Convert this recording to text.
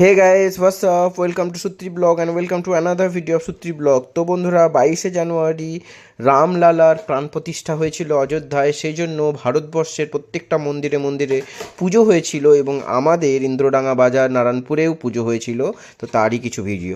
Hey guys what's up, welcome to Sutri blog and welcome to another video of Sutri blog. তো বন্ধুরা, 22শে জানুয়ারি রামলালার প্রাণ প্রতিষ্ঠা হয়েছিল অযোধ্যায়। সেই জন্য ভারতবর্ষের প্রত্যেকটা মন্দিরে মন্দিরে পুজো হয়েছিল এবং আমাদের ইন্দ্রডাঙ্গা বাজার নারায়ণপুরেও পুজো হয়েছিল। তো তারই কিছু ভিডিও।